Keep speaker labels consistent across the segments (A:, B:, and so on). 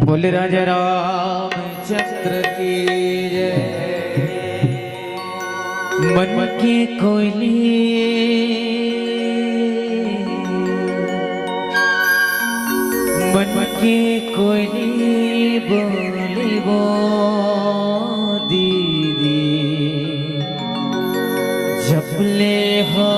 A: बोले राजा रामचंद्र की जय। मन की कोयली मन की कोयली बोली वो दीदी जपले हो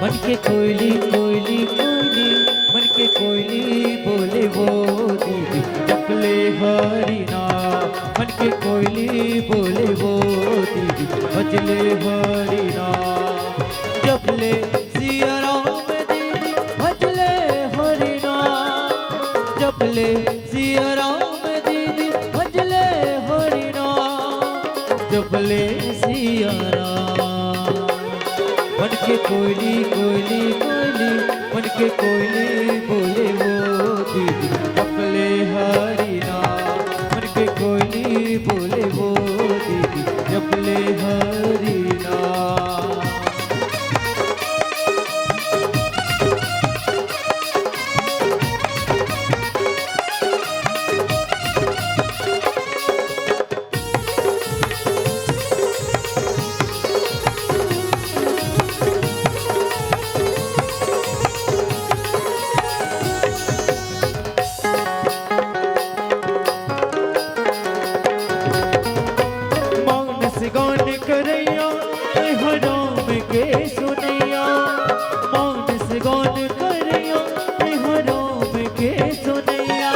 A: मन के कोयली कोयली कोयली मन के कोयली बोले वो दीदी जपले हरि नाम। मन के कोयली बोले वो दीदी भजले हरि नाम। जपले सिया राम दीदी भजले हरि नाम। जपले सिया राम दीदी भजले हरि नाम। जपले सिया राम। मन के कोयली कोयली कोयली मन के कोयली बोले वो दीदी जपले हरि नाम। मन के कोयली बोले वो दीदी जपले हरि नाम। गान करैया हराम के सुनैया। मौन से गान करैया हराम के सुनैया।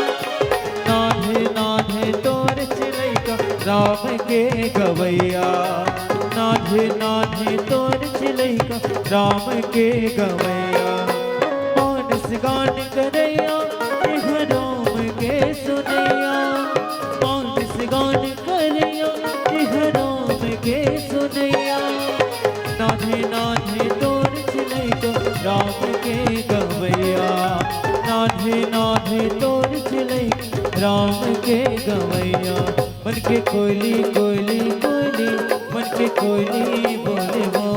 A: नाधे नाधे तोर चिलैका राम के गवैया। नाधे नाधे तोर चिलैका राम के गवैया। मौन से गान करैया हराम के सुनैया। मौन से गान करैया हराम के सुनैया। नाधे नाधे तोर चिलैका राम के गवैया। नाधे नाधे तोर चिलैका राम के गवैया। मन के कोयली कोयली कोयली मन के कोयली बोले वो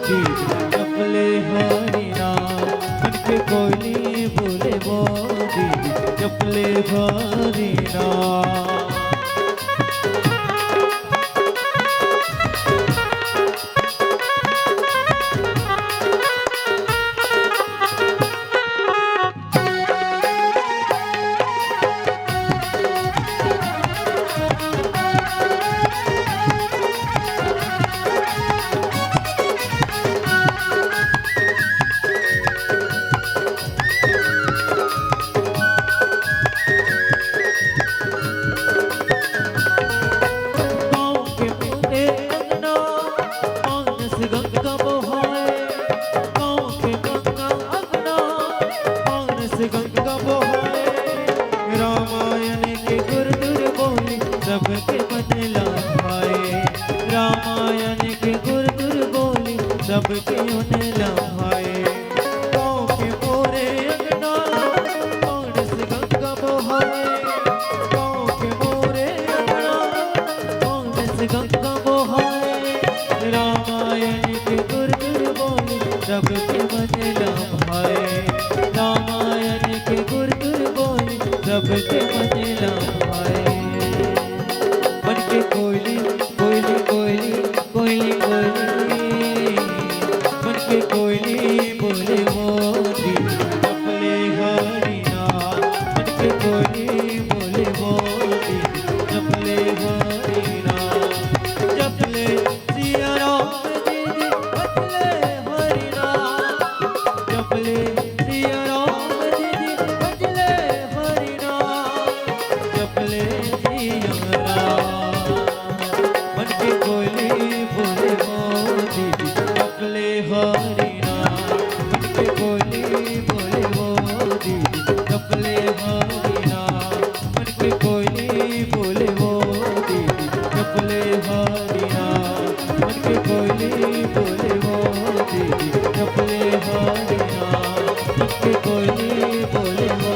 A: दीदी जपले हरि नाम। मन के कोयली बोले वो दीदी जपले हरि नाम। गंगा बहाए रामायण के गुरदुर बोली सबके मन लभाए। रामायण के गुरदुर बोली सबके मन लभाए। गाँव के मोरे अंगना मानस गंगा बहाए। गाँव के मोरे अंगना मानस गंगा बहाए। रामायण के गुरदुर बोली सबके मन लभाए। रामायण के गुरदुर बोली सबके मन लभाए। मन के कोयली कोयली कोयली कोयली कोयली मन के कोयली बोले वो दीदी जपले हरि नाम। मन के कोयली बोले वो दीदी जपले हरि नाम। जपले सिया राम दीदी भजले हरि नाम। जपले सिया राम दीदी भजले हरि नाम। जपले बोले वो दीदी जपले हरि नाम, मन की कोयली बोले वो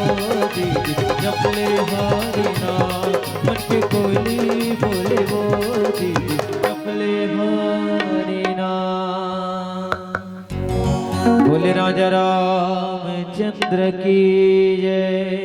A: दीदी जपले हरि नाम, मन की कोयली बोले वो दीदी जपले हरि नाम। बोले राजा रामचंद्र की जय।